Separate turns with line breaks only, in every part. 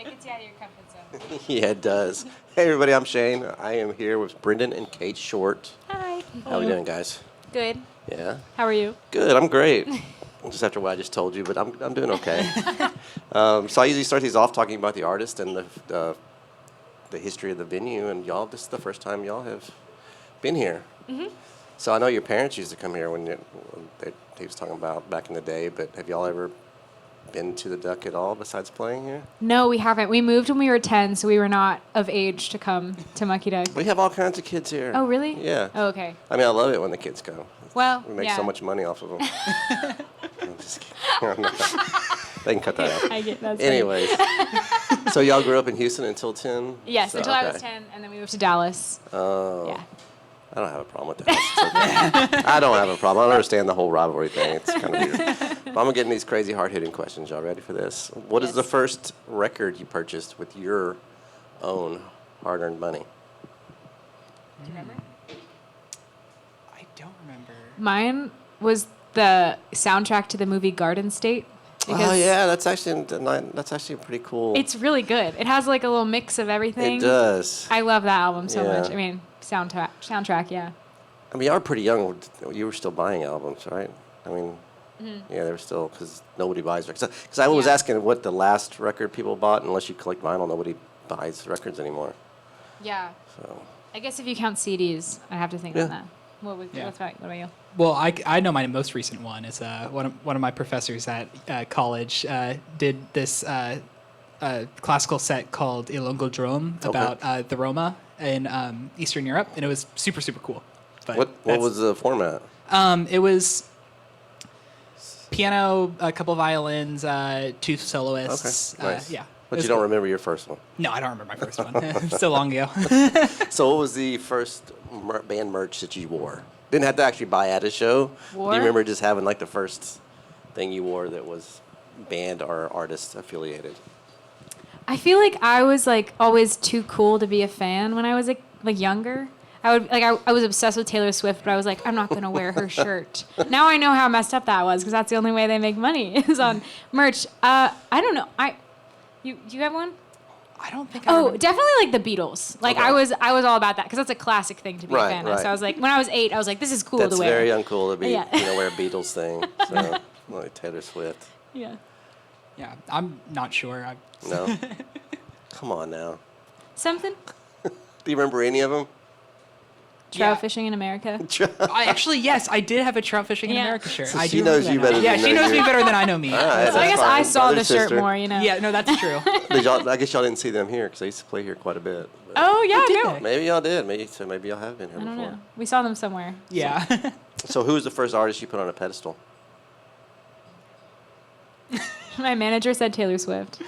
It gets you out of your comfort zone.
Yeah, it does. Hey, everybody, I'm Shane. I am here with Brendan and Kate Short.
Hi.
How are we doing, guys?
Good.
Yeah?
How are you?
Good, I'm great. Just after what I just told you, but I'm doing okay. So I usually start these off talking about the artist and the history of the venue, and y'all, this is the first time y'all have been here. Mm-hmm. So I know your parents used to come here when they was talking about back in the day, but have y'all ever been to the Duck at all besides playing here?
No, we haven't. We moved when we were 10, so we were not of age to come to Mucky Duck.
We have all kinds of kids here.
Oh, really?
Yeah.
Oh, okay.
I mean, I love it when the kids go.
Well,
We make
yeah.
so much money off of them. I'm just kidding. They can cut that out.
I get that.
Anyways, so y'all grew up in Houston until 10?
Yes,
So,
until I
okay.
was 10, and then we moved to Dallas.
Oh.
Yeah.
I don't have a problem with that. It's okay. I don't have a problem. I don't understand the whole rivalry thing. It's kind of weird. But I'm going to get in these crazy hard-hitting questions. Y'all ready for this? What is
Yes.
the first record you purchased with your own hard-earned money?
Do you remember?
I don't remember.
Mine was the soundtrack to the movie Garden State.
Oh, yeah. That's actually pretty cool.
It's really good. It has like a little mix of everything.
It does.
I love that album so
Yeah.
much. I mean, soundtrack, yeah.
I mean, you are pretty young. You were still buying albums, right? I mean, yeah, they were still, because nobody buys records. Because I was
Yeah.
asking what the last record people bought. Unless you collect vinyl, nobody buys records anymore.
Yeah.
So
I guess if you count CDs, I have to think
Yeah.
on that. What about you?
Well, I know my most recent one is one of my professors at college did this classical set called Ilongo Drum about the Roma in Eastern Europe, and it was super, super cool. But
what was the format?
It was piano, a couple violins, two soloists.
Okay, nice.
Yeah.
But
It was
you don't
cool.
remember your first one.
No, I don't remember my first one. So long ago.
So what was the first band merch that you wore? Didn't have to actually buy at a show. Do you remember just having like the first thing you wore that was band or artist affiliated?
I feel like I was like always too cool to be a fan when I was like younger. I was obsessed with Taylor Swift, but I was like, I'm not gonna wear her shirt. Now I know how messed up that was because that's the only way they make money is on merch. I don't know. Do you have one?
I don't think I
Oh,
remember.
definitely like the Beatles. Like
Okay.
I was all about that because that's a classic thing to be a
Right,
fan of.
right.
So I was like, when I was 8, I was like, this is cool
That's
to wear.
very uncool to be,
Yeah.
wear a Beatles thing. So like Taylor Swift.
Yeah.
Yeah, I'm not sure.
No. Come on now.
Something.
Do you remember any of them?
Trout
Yeah.
fishing in America.
Yes, I did have a trout fishing in
Yeah.
America shirt.
So
I
she
do
knows
remember
you
that
better
now. Yeah,
than
she
know
knows
you.
me better than I know me.
All right,
So I
that's
guess
fine.
I saw
Brother,
the shirt
sister.
more, you know.
Yeah, no, that's true.
I guess y'all didn't see them here because I used to play here quite a bit. But
Oh yeah,
did
no.
they?
maybe y'all did. Maybe y'all have been here
I don't
before.
know. We saw them somewhere.
Yeah.
So who was the first artist you put on a pedestal?
My manager said Taylor Swift.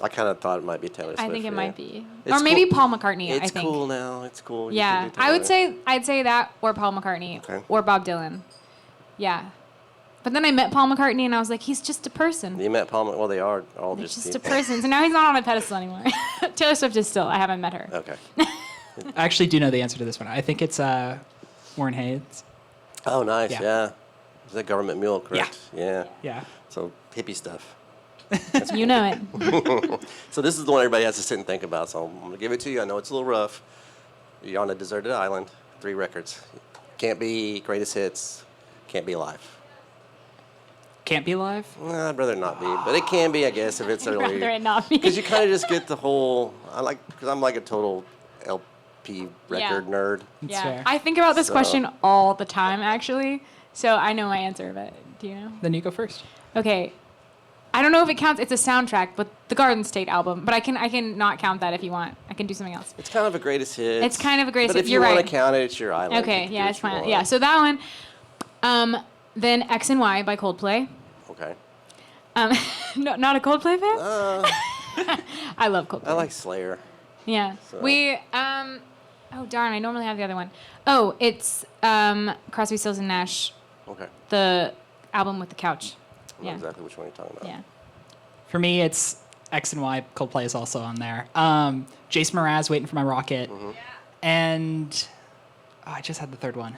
I kind of thought it might be Taylor Swift.
I think it
yeah.
might be,
It's
or maybe
cool.
Paul McCartney.
It's
I think.
cool now. It's cool. You
Yeah,
can do
I would
Taylor.
say I'd say that or Paul McCartney
Okay.
or Bob Dylan. Yeah, but then I met Paul McCartney and I was like, he's just a person.
You met Paul. Well, they are all
He's
just.
just a person. So now he's not on a pedestal anymore. Taylor Swift is still. I haven't met her.
Okay.
I actually do know the answer to this one. I think it's Warren Hayes.
Oh, nice.
Yeah.
Yeah. Is that Government Mule, correct? Yeah.
Yeah.
So hippie stuff.
You know it.
So this is the one everybody has to sit and think about. So I'm gonna give it to you. I know it's a little rough. You're on a deserted island. 3 records. Can't be greatest hits. Can't be live.
Can't be live?
Nah, I'd rather not be, but it can be, I guess, if it's
I'd
early.
rather it not be.
Because you kind of just get the whole. Because I'm like a total LP record nerd.
That's
Yeah,
fair.
I think about this
So-
question all the time, actually. So I know my answer, but do you know?
Then you go first.
Okay. I don't know if it counts. It's a soundtrack, but the Garden State album. But I can not count that if you want. I can do something else.
It's kind of a greatest hits.
It's kind of a greatest
But
hit.
if you
You're
want
right.
to count it, it's your island.
Okay,
You can
yeah,
do
it's
what you
fine.
want.
Yeah, so that one. Then X and Y by Coldplay.
Okay.
No, not a Coldplay fan. I love Coldplay.
I like Slayer.
Yeah.
So-
We. Oh darn! I normally have the other one. Oh, it's Crosby, Stills and Nash,
Okay.
the album with the couch.
I know
Yeah.
exactly which one you're talking about.
Yeah.
For me, it's X and Y. Coldplay is also on there. Jason Mraz, Waiting for My Rocket.
Mm-hmm.
And I just had the third one.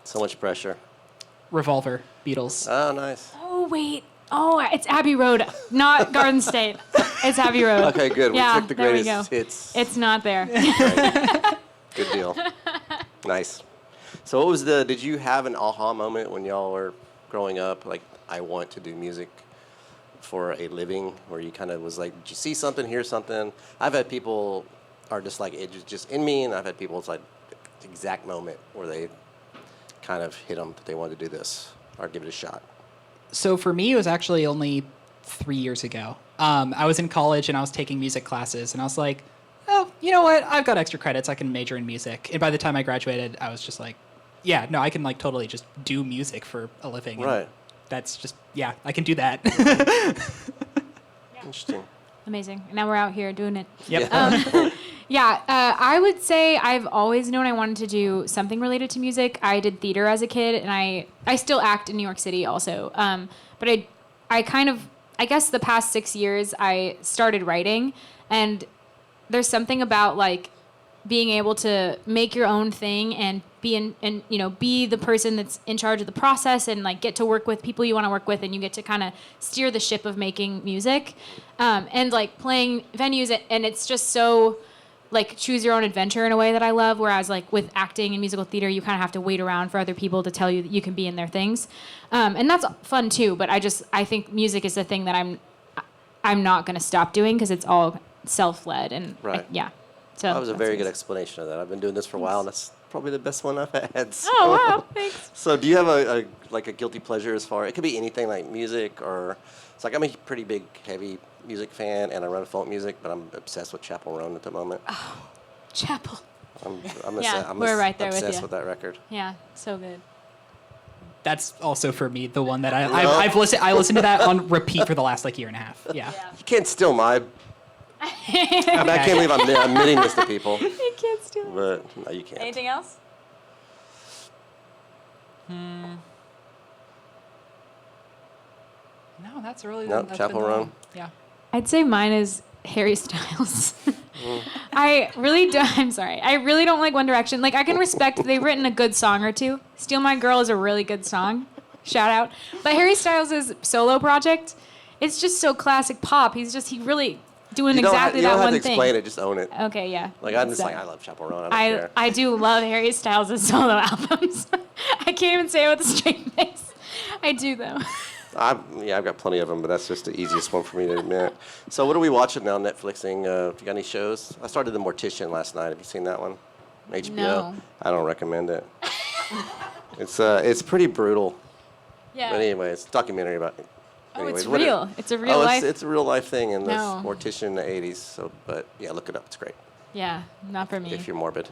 So much pressure.
Revolver. Beatles.
Oh, nice.
Oh wait. Oh, it's Abbey Road, not Garden State. It's Abbey Road.
Okay, good. We
Yeah,
took the
there we
greatest
go.
hits.
It's not there.
Right. Good deal. Nice. So what was did you have an aha moment when y'all were growing up? Like, I want to do music for a living, where you kind of was like, did you see something, hear something? I've had people are just like, it's just in me, and I've had people, it's like the exact moment where they kind of hit them that they wanted to do this or give it a shot.
So for me, it was actually only 3 years ago. I was in college and I was taking music classes, and I was like, oh, you know what? I've got extra credits. I can major in music. And by the time I graduated, I was just like, yeah, no, I can like totally just do music for a living. And
Right.
that's just, yeah, I can do that.
Interesting.
Amazing. Now we're out here doing it.
Yep.
I would say I've always known I wanted to do something related to music. I did theater as a kid, and I still act in New York City also. But I kind of, I guess the past 6 years, I started writing, and there's something about like being able to make your own thing and be the person that's in charge of the process, and like get to work with people you want to work with, and you get to kind of steer the ship of making music, and like playing venues, and it's just so like choose your own adventure in a way that I love. Whereas like with acting and musical theater, you kind of have to wait around for other people to tell you that you can be in their things, and that's fun too. But I think music is the thing that I'm not going to stop doing, because it's all self-led, and
Right.
So
That was a
that's
very
it.
good explanation of that. I've been doing this for a while, and that's probably the best one I've had. So.
Oh wow, thanks.
So do you have a guilty pleasure as far, it could be anything like music, or it's like I'm a pretty big heavy music fan, and I run folk music, but I'm obsessed with Chapel Roan at the moment.
Chapel.
I'm
Yeah,
I'm
we're right there with
obsessed
you.
with that record.
Yeah, so good.
That's also for me the one that I
No.
listened to that on repeat for the last like year and a half. Yeah.
You can't steal my. I mean, I can't believe I'm admitting this to people,
I can't steal it.
but no, you can't.
Anything else?
No, that's really
No,
that's
Chapel
been the
Roan?
one. Yeah.
I'd say mine is Harry Styles. I really do. I'm sorry. I really don't like One Direction. Like, I can respect they've written a good song or two. "Steal My Girl" is a really good song. Shout out. But Harry Styles' solo project, it's just so classic pop. He really doing
You don't
exactly
you
that
don't have
one
to
thing.
explain it, just own it.
Okay, yeah.
Like, I'm just
So,
like, I love Chapel Roan. I don't care.
I do love Harry Styles' solo albums. I can't even say it with a straight face. I do, though.
I've got plenty of them, but that's just the easiest one for me to admit. So what are we watching now, Netflixing? If you got any shows? I started The Mortician last night. Have you seen that one? HBO?
No.
I don't recommend it. It's pretty brutal.
Yeah.
But anyway, it's a documentary about it.
Oh, it's
Anyways,
real. It's a real life.
It's a real life thing, and this
No.
Mortician in the 80s. So, but yeah, look it up. It's great
Yeah, not for me.
if you're morbid.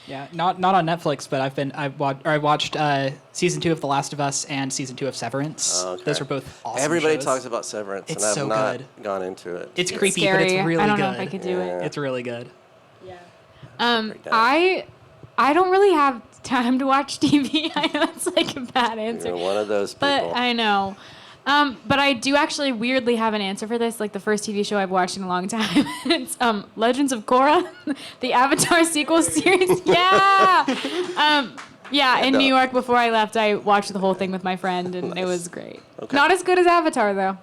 Yeah, not on Netflix, but I watched season 2 of The Last of Us and season 2 of Severance.
Okay.
Those are both awesome
Everybody
shows.
talks about Severance,
It's
and I've
so
not
good.
gone into it.
It's
So-
creepy,
Scary.
but it's really
I don't
good.
know if I could do it.
Yeah.
It's really good.
Break down.
I don't really have time to watch TV. I know it's like a bad answer.
You're one of those people.
But I know. But I do actually weirdly have an answer for this. Like the first TV show I've watched in a long time. It's Legends of Korra, the Avatar sequel series. Yeah. In
no.
New York before I left, I watched the whole thing with my friend, and it was great.
Okay.
Not as good as Avatar though.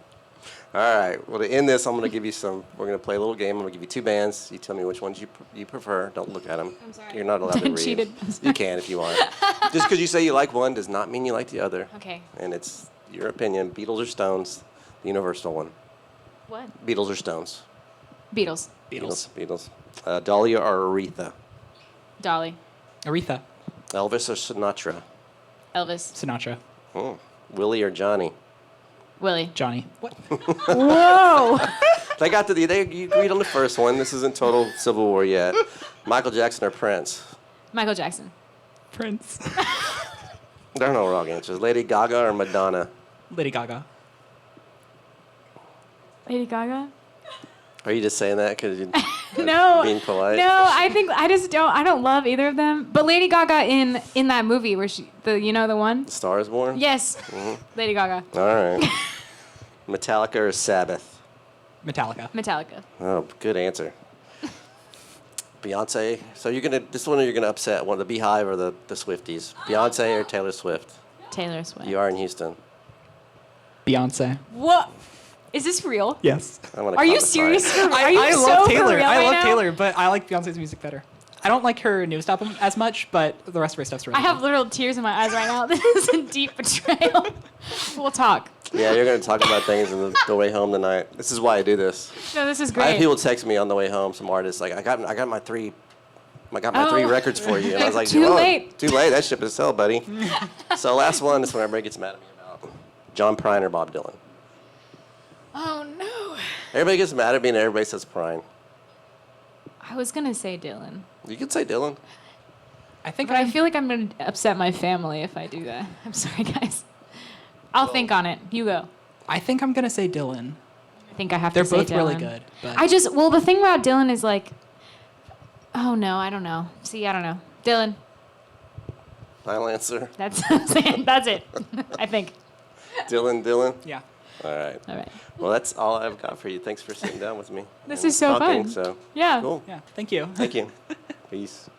All right. Well, to end this, I'm going to give you some. We're going to play a little game. I'm going to give you two bands. You tell me which ones you prefer. Don't look at them.
I'm sorry.
You're not allowed to read.
Cheated.
You can if you want. Just because you say you like one does not mean you like the other.
Okay.
And it's your opinion. Beatles or Stones? The universal one.
What?
Beatles or Stones?
Beatles.
Beatles. Dahlia or Aretha?
Dolly.
Aretha,
Elvis or Sinatra?
Elvis.
Sinatra,
Willie or Johnny?
Willie.
Johnny. What?
Whoa.
You agreed on the first one. This isn't total Civil War yet. Michael Jackson or Prince?
Michael Jackson.
Prince.
There are no wrong answers. Lady Gaga or Madonna?
Lady Gaga.
Lady Gaga.
Are you just saying that because you
No.
being polite?
No, I don't love either of them. But Lady Gaga in that movie where the one?
Star is Born?
Yes. Lady Gaga.
All right. Metallica or Sabbath?
Metallica.
Oh, good answer. Beyonce. So this one you're gonna upset one of the Beehive or the Swifties. Beyonce or Taylor Swift?
Taylor Swift.
You are in Houston.
Beyonce.
What? Is this real?
Yes.
I'm gonna
Are you
call this
serious?
fine.
Are you
I
so
love
for
Taylor.
real
I
right
love
now?
Taylor, but I like Beyonce's music better. I don't like her newest album as much, but the rest of her stuff's really
I have
good.
literal tears in my eyes right now. This is a deep betrayal. We'll talk.
Yeah, you're gonna talk about things on the way home tonight. This is why I do this.
No, this is
I have
great.
people text me on the way home. Some artists like, I got my three
Oh.
records for you, and I was like,
Too
"Whoa,
late."
Too late. That ship is sailed, buddy. So last one is when everybody gets mad at me about John Prine or Bob Dylan.
Oh no.
Everybody gets mad at me, and everybody says Prine.
I was gonna say Dylan,
You could say Dylan.
I think
but I feel like I'm gonna upset my family if I do that. I'm sorry, guys. I'll think on it. You go.
I think I'm gonna say Dylan.
I think I have
They're
to say
both
Dylan.
really good. But
Well, the thing about Dylan is like, oh no, I don't know. See, I don't know. Dylan,
Final answer.
that's that's it. I think.
Dylan.
yeah.
All right.
All right.
Well, that's all I've got for you. Thanks for sitting down with me.
This
and
is so
talking,
fun.
So
Yeah.
cool.
Yeah. Thank you.
Thank you. Peace.